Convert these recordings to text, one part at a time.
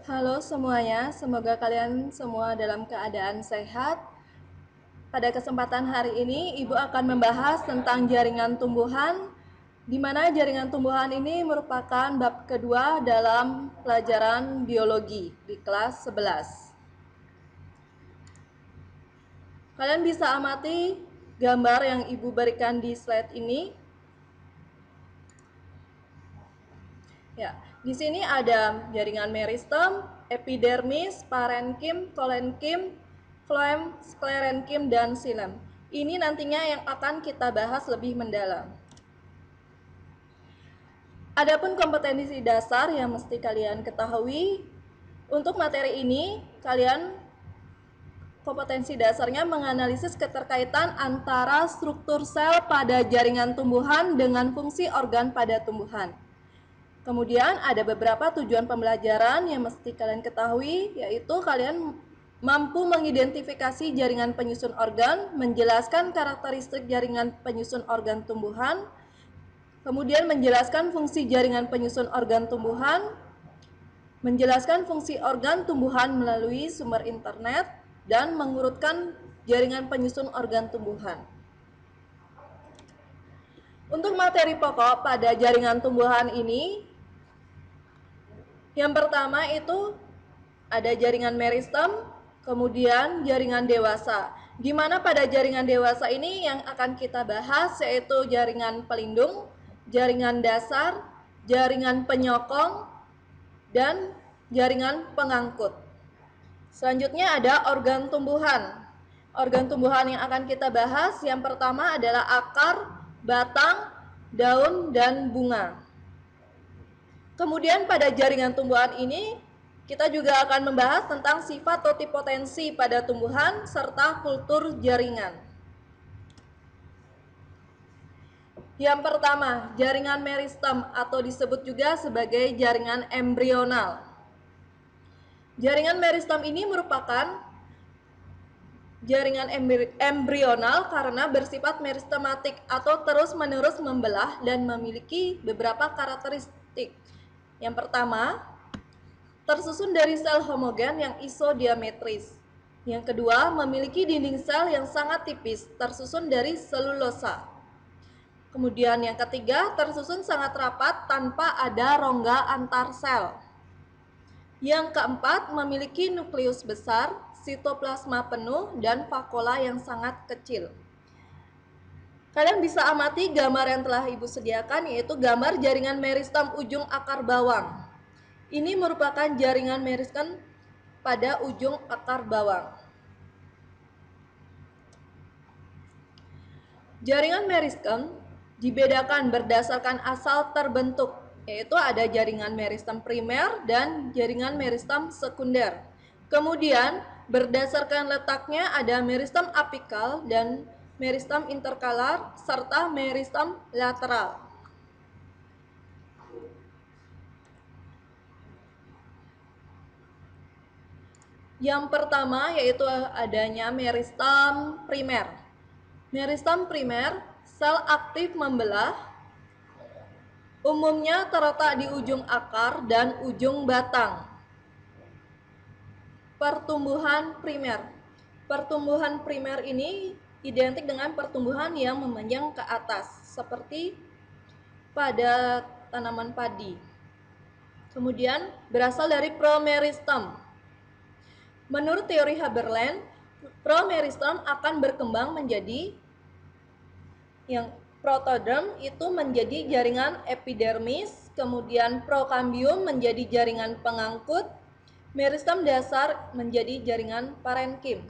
Halo semuanya, semoga kalian semua dalam keadaan sehat. Pada kesempatan hari ini, Ibu akan membahas tentang jaringan tumbuhan, di mana jaringan tumbuhan ini merupakan bab kedua dalam pelajaran biologi di kelas 11. Kalian bisa amati gambar yang Ibu berikan di slide ini. Ya, di sini ada jaringan meristem, epidermis, parenkim, kolenkim, floem, sklerenkim, dan xilem. Ini nantinya yang akan kita bahas lebih mendalam. Adapun kompetensi dasar yang mesti kalian ketahui, untuk materi ini kalian kompetensi dasarnya menganalisis keterkaitan antara struktur sel pada jaringan tumbuhan dengan fungsi organ pada tumbuhan. Kemudian ada beberapa tujuan pembelajaran yang mesti kalian ketahui, yaitu kalian mampu mengidentifikasi jaringan penyusun organ, menjelaskan karakteristik jaringan penyusun organ tumbuhan, kemudian menjelaskan fungsi jaringan penyusun organ tumbuhan, menjelaskan fungsi organ tumbuhan melalui sumber internet, dan mengurutkan jaringan penyusun organ tumbuhan. Untuk materi pokok pada jaringan tumbuhan ini, yang pertama itu ada jaringan meristem, kemudian jaringan dewasa. Di mana pada jaringan dewasa ini yang akan kita bahas yaitu jaringan pelindung, jaringan dasar, jaringan penyokong, dan jaringan pengangkut. Selanjutnya ada organ tumbuhan. Organ tumbuhan yang akan kita bahas yang pertama adalah akar, batang, daun, dan bunga. Kemudian pada jaringan tumbuhan ini, kita juga akan membahas tentang sifat totipotensi pada tumbuhan serta kultur jaringan. Yang pertama, jaringan meristem atau disebut juga sebagai jaringan embrional. Jaringan meristem ini merupakan jaringan embrional karena bersifat meristematik atau terus-menerus membelah dan memiliki beberapa karakteristik. Yang pertama, tersusun dari sel homogen yang isodiametris. Yang kedua, memiliki dinding sel yang sangat tipis, tersusun dari selulosa. Kemudian yang ketiga, tersusun sangat rapat tanpa ada rongga antar sel. Yang keempat, memiliki nukleus besar, sitoplasma penuh, dan vakuola yang sangat kecil. Kalian bisa amati gambar yang telah Ibu sediakan, yaitu gambar jaringan meristem ujung akar bawang. Ini merupakan jaringan meristem pada ujung akar bawang. Jaringan meristem dibedakan berdasarkan asal terbentuk, yaitu ada jaringan meristem primer dan jaringan meristem sekunder. Kemudian, berdasarkan letaknya ada meristem apikal dan meristem interkalar serta meristem lateral. Yang pertama yaitu adanya meristem primer. Meristem primer, sel aktif membelah, umumnya terletak di ujung akar dan ujung batang. Pertumbuhan primer. Pertumbuhan primer ini identik dengan pertumbuhan yang memanjang ke atas, seperti pada tanaman padi. Kemudian berasal dari promeristem. Menurut teori Haberland, promeristem akan berkembang menjadi yang protoderm itu menjadi jaringan epidermis, kemudian prokambium menjadi jaringan pengangkut, meristem dasar menjadi jaringan parenkim.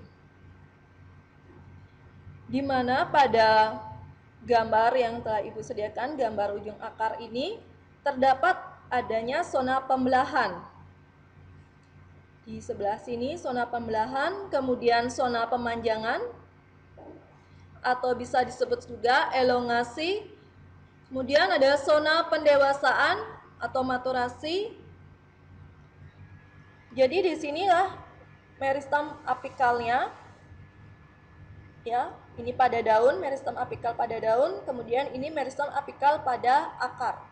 Di mana pada gambar yang telah Ibu sediakan, gambar ujung akar ini, terdapat adanya zona pembelahan. Di sebelah sini zona pembelahan, kemudian zona pemanjangan, atau bisa disebut juga elongasi. Kemudian ada zona pendewasaan atau maturasi. Jadi di sinilah meristem apikalnya. Ya, ini pada daun, meristem apikal pada daun, kemudian ini meristem apikal pada akar.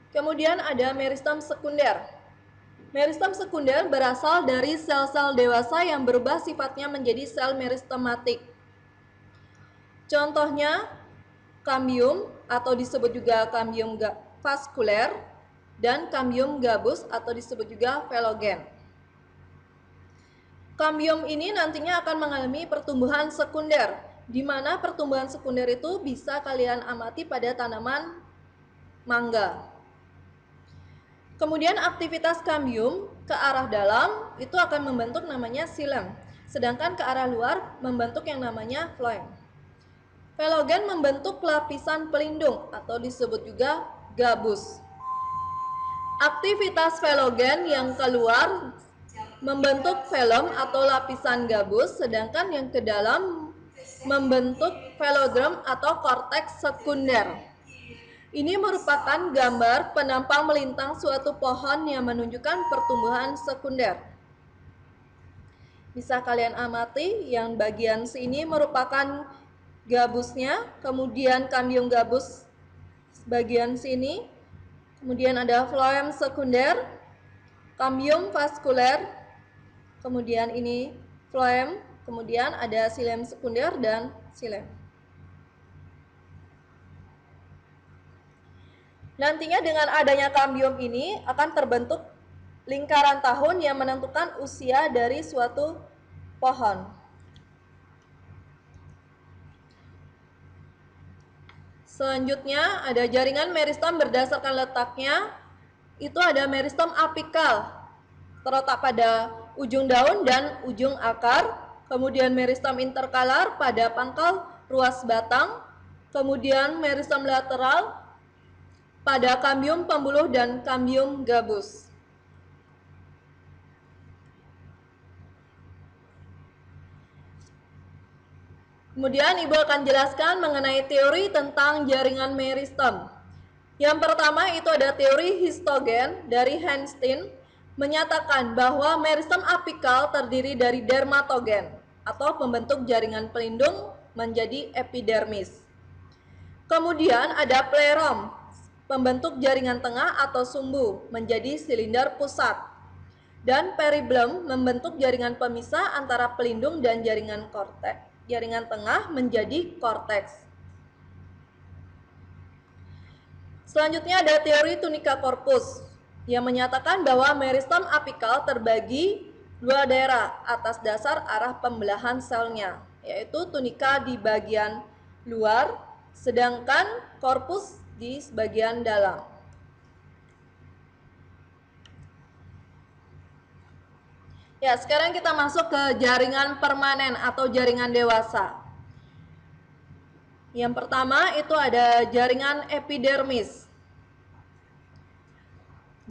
Kemudian ada meristem sekunder. Meristem sekunder berasal dari sel-sel dewasa yang berubah sifatnya menjadi sel meristematik. Contohnya kambium atau disebut juga kambium vaskuler dan kambium gabus atau disebut juga velogen. Kambium ini nantinya akan mengalami pertumbuhan sekunder, di mana pertumbuhan sekunder itu bisa kalian amati pada tanaman mangga. Kemudian aktivitas kambium ke arah dalam itu akan membentuk namanya xilem, sedangkan ke arah luar membentuk yang namanya floem. Velogen membentuk lapisan pelindung atau disebut juga gabus. Aktivitas velogen yang keluar membentuk velum atau lapisan gabus, sedangkan yang ke dalam membentuk velodrome atau korteks sekunder. Ini merupakan gambar penampang melintang suatu pohon yang menunjukkan pertumbuhan sekunder. Bisa kalian amati yang bagian sini merupakan gabusnya, kemudian kambium gabus bagian sini, kemudian ada floem sekunder, kambium vaskuler, kemudian ini floem, kemudian ada xilem sekunder dan xilem. Nantinya dengan adanya kambium ini akan terbentuk lingkaran tahun yang menentukan usia dari suatu pohon. Selanjutnya ada jaringan meristem berdasarkan letaknya. Itu ada meristem apikal, terletak pada ujung daun dan ujung akar. Kemudian meristem interkalar pada pangkal ruas batang. Kemudian meristem lateral pada kambium pembuluh dan kambium gabus. Kemudian Ibu akan jelaskan mengenai teori tentang jaringan meristem. Yang pertama itu ada teori histogen dari Einstein, menyatakan bahwa meristem apikal terdiri dari dermatogen atau pembentuk jaringan pelindung menjadi epidermis. Kemudian ada plerom, pembentuk jaringan tengah atau sumbu menjadi silinder pusat. Dan periblem membentuk jaringan pemisah antara pelindung dan jaringan korteks. Jaringan tengah menjadi korteks. Selanjutnya ada teori tunika corpus yang menyatakan bahwa meristem apikal terbagi dua daerah atas dasar arah pembelahan selnya, yaitu tunika di bagian luar, sedangkan korpus di bagian dalam. Ya, sekarang kita masuk ke jaringan permanen atau jaringan dewasa. Yang pertama itu ada jaringan epidermis.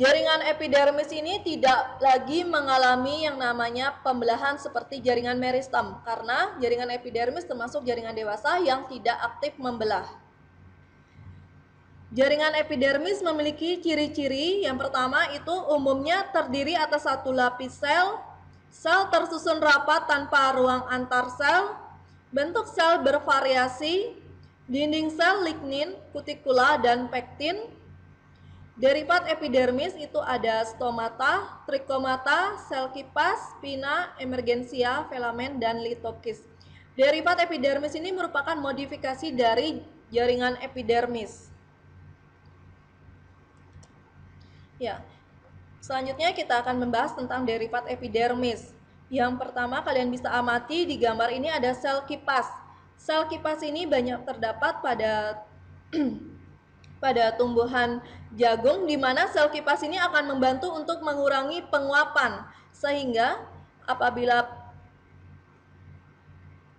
Jaringan epidermis ini tidak lagi mengalami yang namanya pembelahan seperti jaringan meristem, karena jaringan epidermis termasuk jaringan dewasa yang tidak aktif membelah. Jaringan epidermis memiliki ciri-ciri. Yang pertama itu umumnya terdiri atas satu lapis sel. Sel tersusun rapat tanpa ruang antar sel. Bentuk sel bervariasi. Dinding sel lignin, kutikula, dan pektin. Derivat epidermis itu ada stomata, trikomata, sel kipas, spina, emergensia, filamen, dan litokis. Derivat epidermis ini merupakan modifikasi dari jaringan epidermis. Ya, selanjutnya kita akan membahas tentang derivat epidermis. Yang pertama kalian bisa amati di gambar ini ada sel kipas. Sel kipas ini banyak terdapat pada pada tumbuhan jagung, di mana sel kipas ini akan membantu untuk mengurangi penguapan, sehingga apabila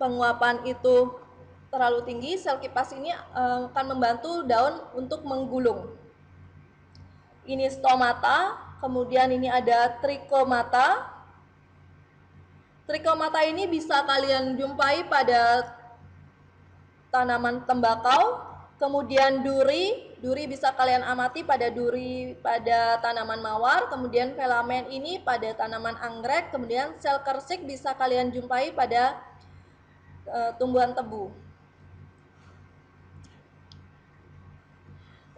penguapan itu terlalu tinggi, sel kipas ini akan membantu daun untuk menggulung. Ini stomata, kemudian ini ada trikomata. Trikomata ini bisa kalian jumpai pada tanaman tembakau. Kemudian duri bisa kalian amati pada tanaman mawar. Kemudian filamen ini pada tanaman anggrek. Kemudian sel kersik bisa kalian jumpai pada tumbuhan tebu.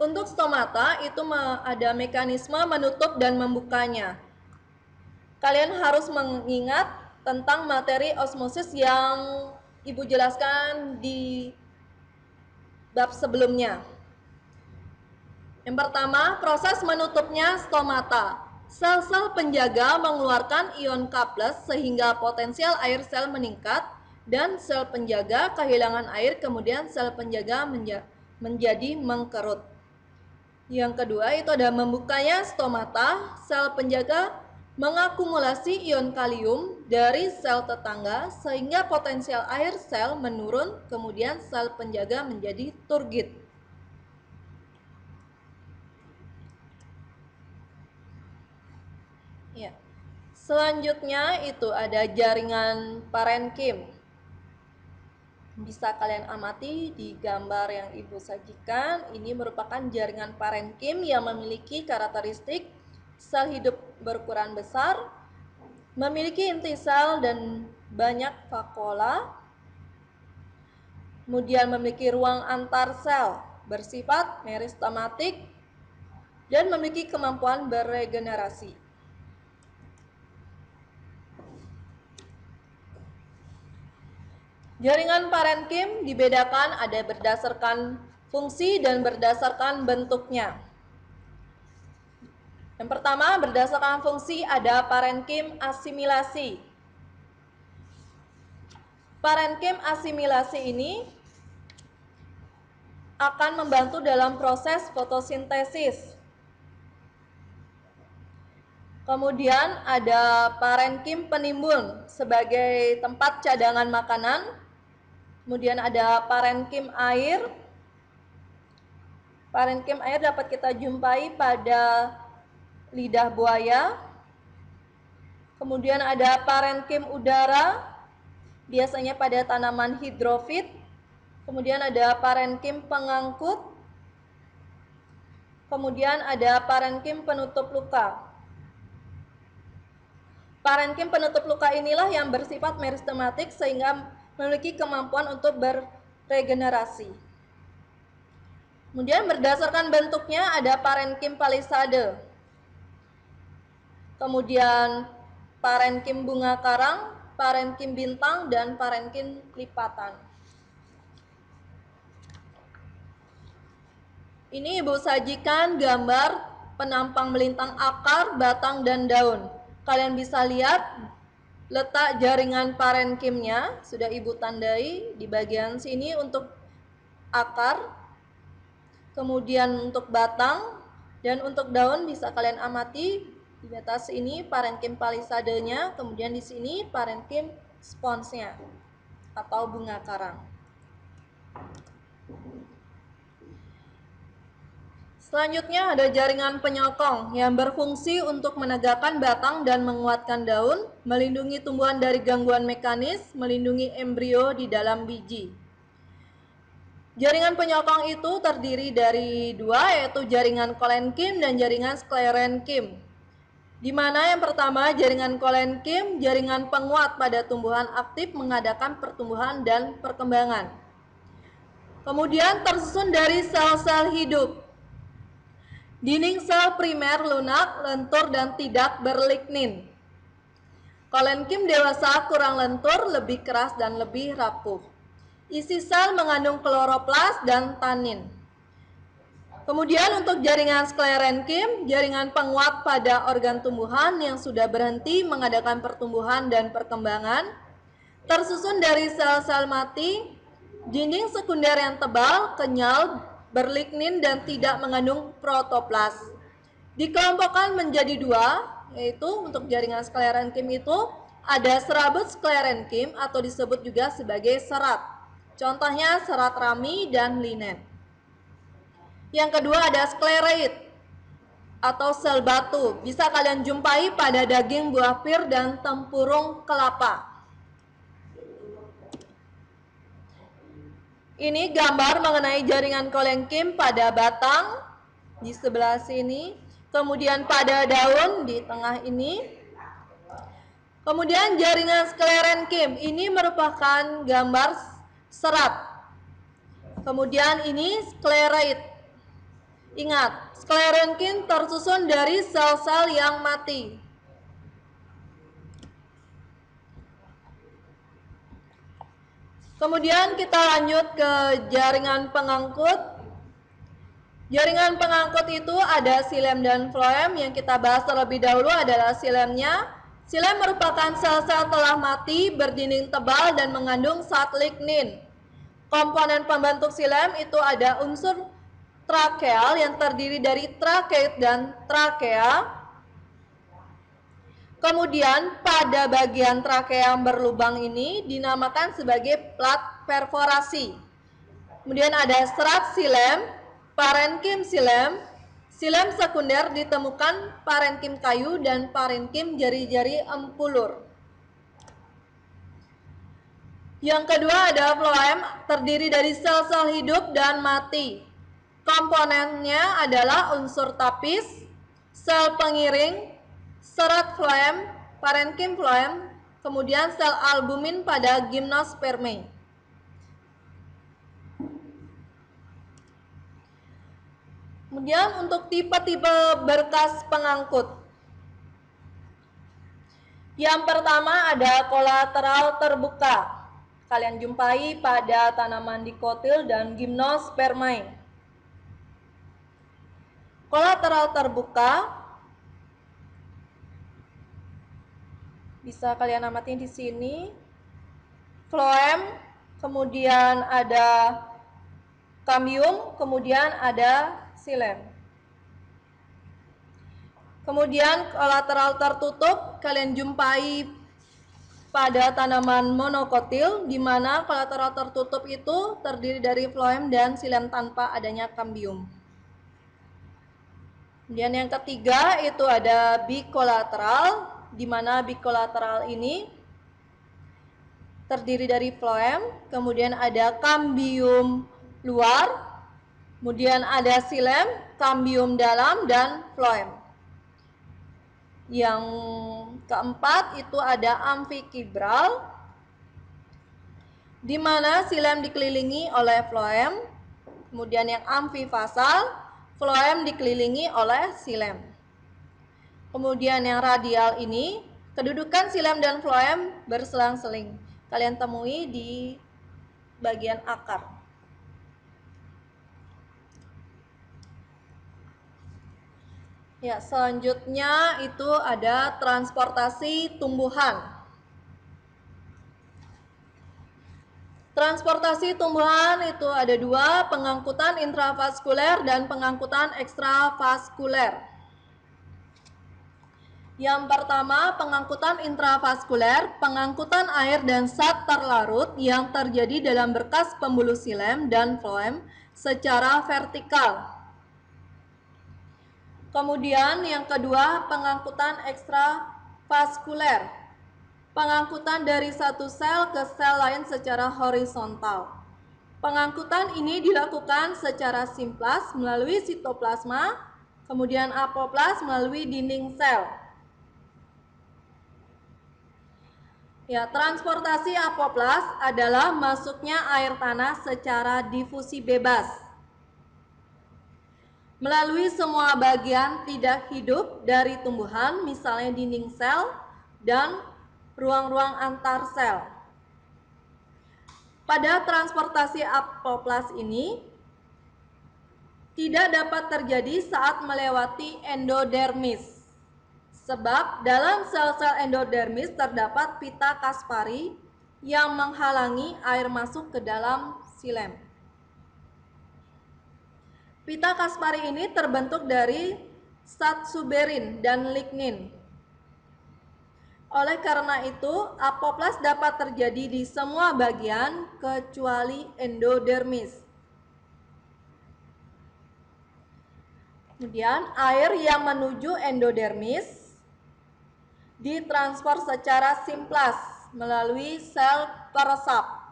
Untuk stomata itu ada mekanisme menutup dan membukanya. Kalian harus mengingat tentang materi osmosis yang Ibu jelaskan di bab sebelumnya. Yang pertama, proses menutupnya stomata. Sel-sel penjaga mengeluarkan ion K+ sehingga potensial air sel meningkat dan sel penjaga kehilangan air, kemudian sel penjaga menjadi mengkerut. Yang kedua itu ada membukanya stomata. Sel penjaga mengakumulasi ion kalium dari sel tetangga sehingga potensial air sel menurun, kemudian sel penjaga menjadi turgid. Ya. Selanjutnya itu ada jaringan parenkim. Bisa kalian amati di gambar yang Ibu sajikan. Ini merupakan jaringan parenkim yang memiliki karakteristik sel hidup berukuran besar, memiliki inti sel dan banyak vakuola, kemudian memiliki ruang antar sel, bersifat meristematik, dan memiliki kemampuan beregenerasi. Jaringan parenkim dibedakan ada berdasarkan fungsi dan berdasarkan bentuknya. Yang pertama, berdasarkan fungsi ada parenkim asimilasi. Parenkim asimilasi ini akan membantu dalam proses fotosintesis. Kemudian ada parenkim penimbun sebagai tempat cadangan makanan. Kemudian ada parenkim air. Parenkim air dapat kita jumpai pada lidah buaya. Kemudian ada parenkim udara, biasanya pada tanaman hidrofit. Kemudian ada parenkim pengangkut. Kemudian ada parenkim penutup luka. Parenkim penutup luka inilah yang bersifat meristematik sehingga memiliki kemampuan untuk beregenerasi. Kemudian berdasarkan bentuknya ada parenkim palisade. Kemudian parenkim bunga karang, parenkim bintang, dan parenkim lipatan. Ini Ibu sajikan gambar penampang melintang akar, batang, dan daun. Kalian bisa lihat letak jaringan parenkimnya, sudah Ibu tandai di bagian sini untuk akar, kemudian untuk batang, dan untuk daun bisa kalian amati di atas ini parenkim palisadenya, kemudian di sini parenkim sponsnya atau bunga karang. Selanjutnya ada jaringan penyokong yang berfungsi untuk menegakkan batang dan menguatkan daun, melindungi tumbuhan dari gangguan mekanis, melindungi embrio di dalam biji. Jaringan penyokong itu terdiri dari dua, yaitu jaringan kolenkim dan jaringan sklerenkim. Di mana yang pertama jaringan kolenkim, jaringan penguat pada tumbuhan aktif mengadakan pertumbuhan dan perkembangan. Kemudian tersusun dari sel-sel hidup. Dinding sel primer lunak, lentur, dan tidak berlignin. Kolenkim dewasa kurang lentur, lebih keras, dan lebih rapuh. Isi sel mengandung kloroplas dan tanin. Kemudian untuk jaringan sklerenkim, jaringan penguat pada organ tumbuhan yang sudah berhenti mengadakan pertumbuhan dan perkembangan, tersusun dari sel-sel mati, dinding sekunder yang tebal, kenyal, berlignin, dan tidak mengandung protoplas. Dikelompokkan menjadi dua, yaitu untuk jaringan sklerenkim itu ada serabut sklerenkim atau disebut juga sebagai serat. Contohnya serat rami dan linen. Yang kedua ada sklereid atau sel batu. Bisa kalian jumpai pada daging buah pir dan tempurung kelapa. Ini gambar mengenai jaringan kolenkim pada batang di sebelah sini, kemudian pada daun di tengah ini. Kemudian jaringan sklerenkim ini merupakan gambar serat. Kemudian ini sklereid. Ingat, sklerenkin tersusun dari sel-sel yang mati. Kemudian kita lanjut ke jaringan pengangkut. Jaringan pengangkut itu ada xilem dan floem. Yang kita bahas terlebih dahulu adalah xilemnya. Xilem merupakan sel-sel telah mati berdinding tebal dan mengandung zat lignin. Komponen pembentuk xilem itu ada unsur trakeal yang terdiri dari trakeit dan trakea. Kemudian pada bagian trakea yang berlubang ini dinamakan sebagai plat perforasi. Kemudian ada serat xilem, parenkim xilem, xilem sekunder ditemukan parenkim kayu dan parenkim jari-jari empulur. Yang kedua ada floem, terdiri dari sel-sel hidup dan mati. Komponennya adalah unsur tapis, sel pengiring, serat floem, parenkim floem, kemudian sel albumin pada gimnosperme. Kemudian untuk tipe-tipe berkas pengangkut. Yang pertama ada kolateral terbuka. Kalian jumpai pada tanaman dikotil dan gimnospermae. Kolateral terbuka bisa kalian amati di sini. Floem, kemudian ada cambium, kemudian ada xilem. Kemudian kolateral tertutup kalian jumpai pada tanaman monokotil, di mana kolateral tertutup itu terdiri dari floem dan xilem tanpa adanya cambium. Kemudian yang ketiga itu ada bikolateral, di mana bikolateral ini terdiri dari floem, kemudian ada cambium luar, kemudian ada xilem, cambium dalam, dan floem. Yang keempat itu ada amfikibral, di mana xilem dikelilingi oleh floem, kemudian yang amfifasal, floem dikelilingi oleh xilem. Kemudian yang radial ini, kedudukan xilem dan floem berselang-seling. Kalian temui di bagian akar. Ya, selanjutnya itu ada transportasi tumbuhan. Transportasi tumbuhan itu ada dua, pengangkutan intravaskuler dan pengangkutan ekstravaskuler. Yang pertama, pengangkutan intravaskuler, pengangkutan air dan zat terlarut yang terjadi dalam berkas pembuluh xilem dan floem secara vertikal. Kemudian yang kedua, pengangkutan ekstravaskuler, pengangkutan dari satu sel ke sel lain secara horizontal. Pengangkutan ini dilakukan secara simplas melalui sitoplasma, kemudian apoplas melalui dinding sel. Ya, transportasi apoplas adalah masuknya air tanah secara difusi bebas melalui semua bagian tidak hidup dari tumbuhan, misalnya dinding sel dan ruang-ruang antar sel. Pada transportasi apoplas ini tidak dapat terjadi saat melewati endodermis, sebab dalam sel-sel endodermis terdapat pita Kaspari yang menghalangi air masuk ke dalam xilem. Pita Kaspari ini terbentuk dari zat suberin dan lignin. Oleh karena itu, apoplas dapat terjadi di semua bagian kecuali endodermis. Kemudian, air yang menuju endodermis ditransfer secara simplas melalui sel peresap.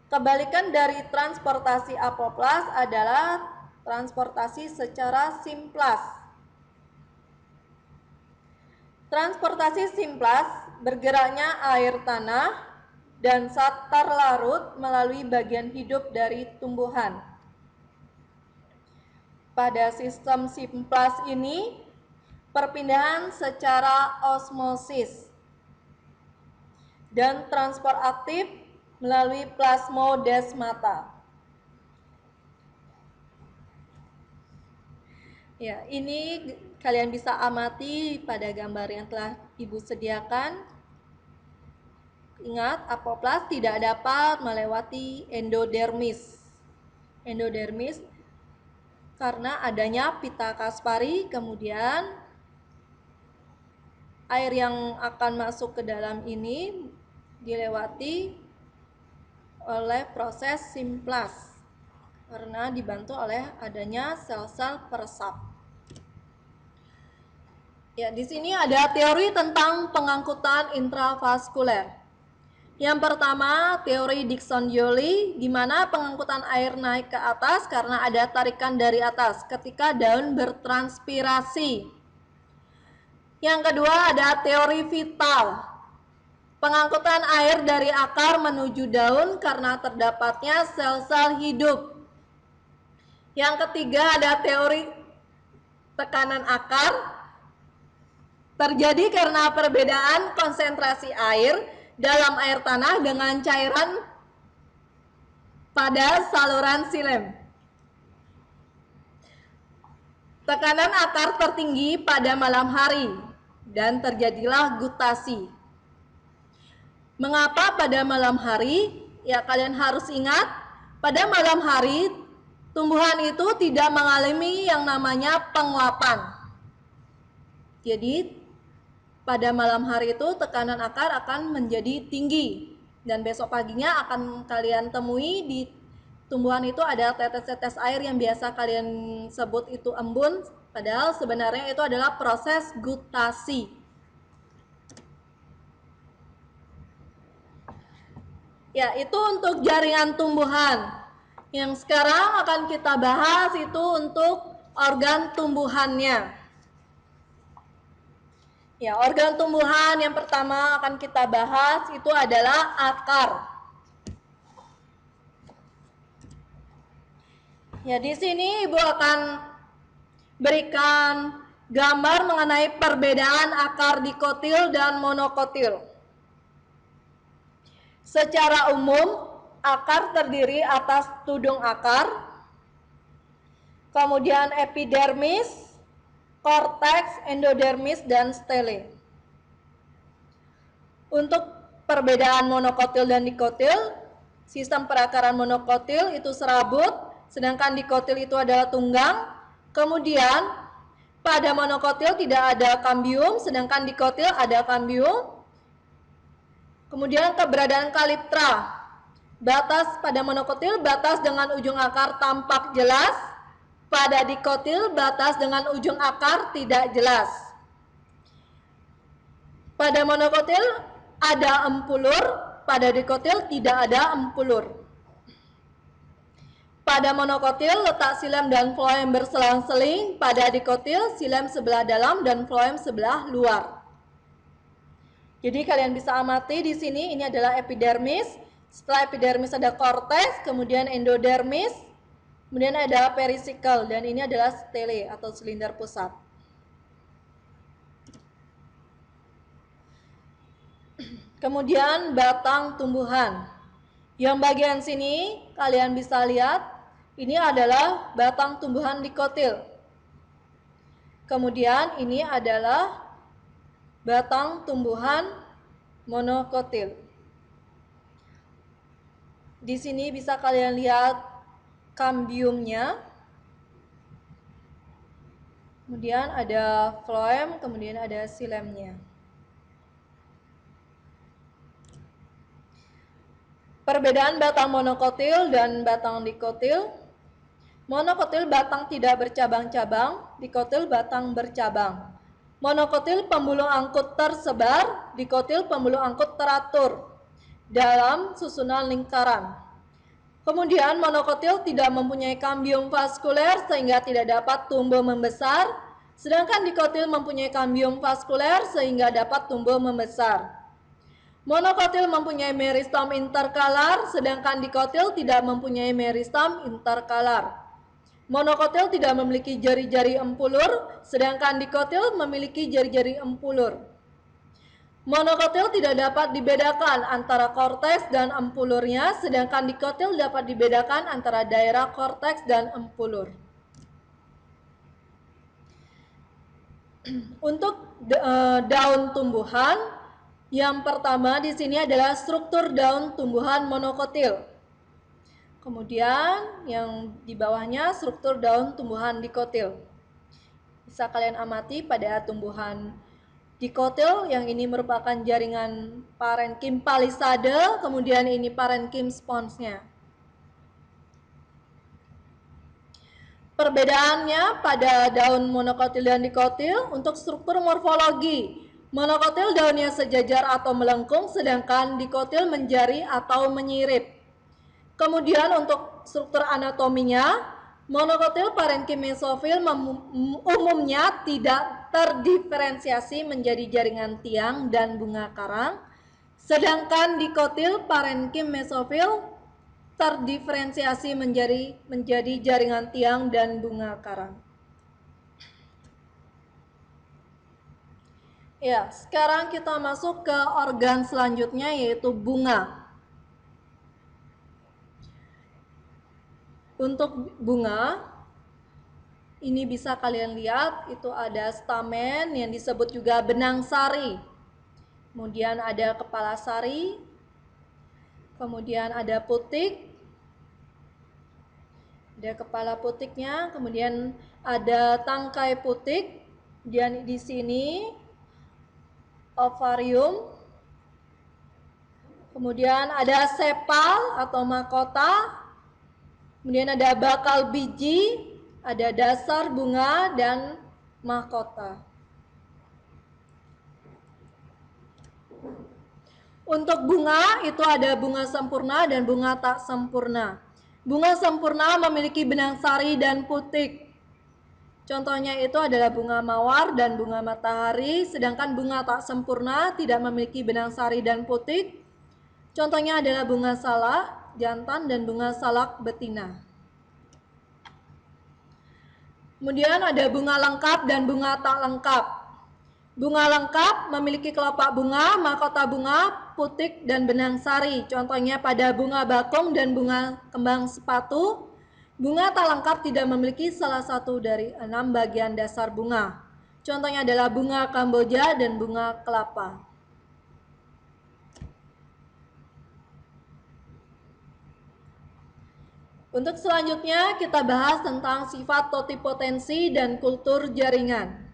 Kebalikan dari transportasi apoplas adalah transportasi secara simplas. Transportasi simplas bergeraknya air tanah dan zat terlarut melalui bagian hidup dari tumbuhan. Pada sistem simplas ini, perpindahan secara osmosis dan transport aktif melalui plasmodesmata. Ya, ini kalian bisa amati pada gambar yang telah Ibu sediakan. Ingat, apoplas tidak dapat melewati endodermis. Endodermis karena adanya pita Kaspari, kemudian air yang akan masuk ke dalam ini dilewati oleh proses simplas karena dibantu oleh adanya sel-sel peresap. Ya, di sini ada teori tentang pengangkutan intravaskuler. Yang pertama, teori Dickson-Joly, di mana pengangkutan air naik ke atas karena ada tarikan dari atas ketika daun bertranspirasi. Yang kedua, ada teori vital, pengangkutan air dari akar menuju daun karena terdapatnya sel-sel hidup. Yang ketiga, ada teori tekanan akar, terjadi karena perbedaan konsentrasi air dalam air tanah dengan cairan pada saluran xilem. Tekanan akar tertinggi pada malam hari dan terjadilah gutasi. Mengapa pada malam hari? Ya, kalian harus ingat, pada malam hari tumbuhan itu tidak mengalami yang namanya penguapan. Jadi pada malam hari itu tekanan akar akan menjadi tinggi dan besok paginya akan kalian temui di tumbuhan itu ada tetes-tetes air yang biasa kalian sebut itu embun, padahal sebenarnya itu adalah proses gutasi. Ya, itu untuk jaringan tumbuhan. Yang sekarang akan kita bahas itu untuk organ tumbuhannya. Ya, organ tumbuhan yang pertama akan kita bahas itu adalah akar. Ya, di sini Ibu akan berikan gambar mengenai perbedaan akar dikotil dan monokotil. Secara umum, akar terdiri atas tudung akar, kemudian epidermis, korteks, endodermis, dan stele. Untuk perbedaan monokotil dan dikotil, sistem perakaran monokotil itu serabut, sedangkan dikotil itu adalah tunggang. Kemudian pada monokotil tidak ada kambium, sedangkan dikotil ada kambium. Kemudian keberadaan kaliptra. Batas pada monokotil, batas dengan ujung akar tampak jelas. Pada dikotil, batas dengan ujung akar tidak jelas. Pada monokotil ada empulur, pada dikotil tidak ada empulur. Pada monokotil letak xilem dan floem berselang-seling, pada dikotil xilem sebelah dalam dan floem sebelah luar. Jadi kalian bisa amati di sini ini adalah epidermis, setelah epidermis ada korteks, kemudian endodermis, kemudian ada perisikel, dan ini adalah stele atau silinder pusat. Kemudian batang tumbuhan. Yang bagian sini kalian bisa lihat, ini adalah batang tumbuhan dikotil. Kemudian ini adalah batang tumbuhan monokotil. Di sini bisa kalian lihat kambiumnya. Kemudian ada floem, kemudian ada xilemnya. Perbedaan batang monokotil dan batang dikotil. Monokotil batang tidak bercabang-cabang, dikotil batang bercabang. Monokotil pembuluh angkut tersebar, dikotil pembuluh angkut teratur dalam susunan lingkaran. Kemudian monokotil tidak mempunyai kambium vaskuler sehingga tidak dapat tumbuh membesar, sedangkan dikotil mempunyai kambium vaskuler sehingga dapat tumbuh membesar. Monokotil mempunyai meristom interkalar, sedangkan dikotil tidak mempunyai meristom interkalar. Monokotil tidak memiliki jari-jari empulur, sedangkan dikotil memiliki jari-jari empulur. Monokotil tidak dapat dibedakan antara korteks dan empulurnya, sedangkan dikotil dapat dibedakan antara daerah korteks dan empulur. Untuk daun tumbuhan, yang pertama di sini adalah struktur daun tumbuhan monokotil. Kemudian yang di bawahnya struktur daun tumbuhan dikotil. Bisa kalian amati pada tumbuhan dikotil yang ini merupakan jaringan parenkim palisade, kemudian ini parenkim sponsnya. Perbedaannya pada daun monokotil dan dikotil untuk struktur morfologi. Monokotil daunnya sejajar atau melengkung, sedangkan dikotil menjari atau menyirip. Kemudian untuk struktur anatominya, monokotil parenkim mesofil umumnya tidak terdiferensiasi menjadi jaringan tiang dan bunga karang, sedangkan dikotil parenkim mesofil terdiferensiasi menjadi jaringan tiang dan bunga karang. Ya, sekarang kita masuk ke organ selanjutnya yaitu bunga. Untuk bunga, ini bisa kalian lihat, itu ada stamen yang disebut juga benang sari. Kemudian ada kepala sari, kemudian ada putik, ada kepala putiknya, kemudian ada tangkai putik, dan di sini ovarium, kemudian ada sepal atau mahkota, kemudian ada bakal biji, ada dasar bunga, dan mahkota. Untuk bunga itu ada bunga sempurna dan bunga tak sempurna. Bunga sempurna memiliki benang sari dan putik. Contohnya itu adalah bunga mawar dan bunga matahari, sedangkan bunga tak sempurna tidak memiliki benang sari dan putik. Contohnya adalah bunga salak jantan dan bunga salak betina. Kemudian ada bunga lengkap dan bunga tak lengkap. Bunga lengkap memiliki kelopak bunga, mahkota bunga, putik, dan benang sari. Contohnya pada bunga bakung dan bunga kembang sepatu. Bunga tak lengkap tidak memiliki salah satu dari 6 bagian dasar bunga. Contohnya adalah bunga kamboja dan bunga kelapa. Untuk selanjutnya kita bahas tentang sifat totipotensi dan kultur jaringan.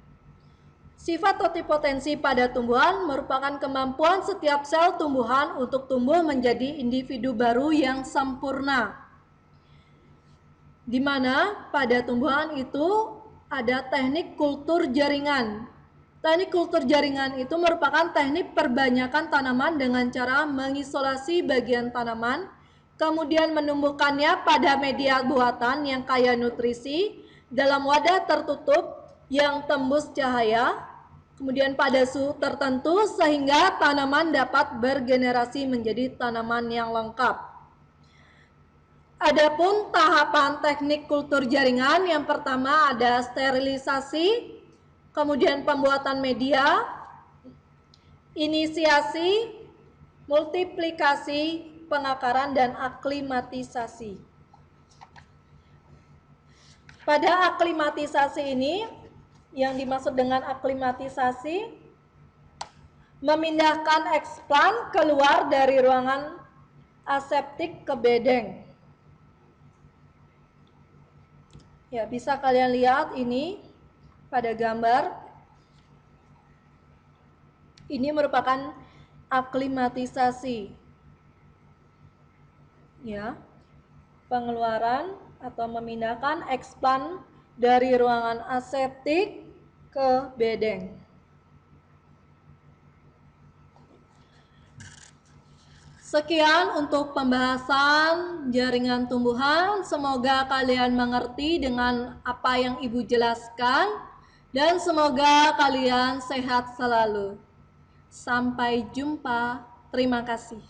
Sifat totipotensi pada tumbuhan merupakan kemampuan setiap sel tumbuhan untuk tumbuh menjadi individu baru yang sempurna. Di mana pada tumbuhan itu ada teknik kultur jaringan. Teknik kultur jaringan itu merupakan teknik perbanyakan tanaman dengan cara mengisolasi bagian tanaman, kemudian menumbuhkannya pada media buatan yang kaya nutrisi dalam wadah tertutup yang tembus cahaya, kemudian pada suhu tertentu sehingga tanaman dapat bergenerasi menjadi tanaman yang lengkap. Adapun tahapan teknik kultur jaringan, yang pertama ada sterilisasi, kemudian pembuatan media, inisiasi, multiplikasi, pengakaran, dan aklimatisasi. Pada aklimatisasi ini, yang dimaksud dengan aklimatisasi, memindahkan eksplan keluar dari ruangan aseptik ke bedeng. Ya, bisa kalian lihat ini pada gambar. Ini merupakan aklimatisasi. Ya, pengeluaran atau memindahkan eksplan dari ruangan aseptik ke bedeng. Sekian untuk pembahasan jaringan tumbuhan. Semoga kalian mengerti dengan apa yang Ibu jelaskan dan semoga kalian sehat selalu. Sampai jumpa. Terima kasih.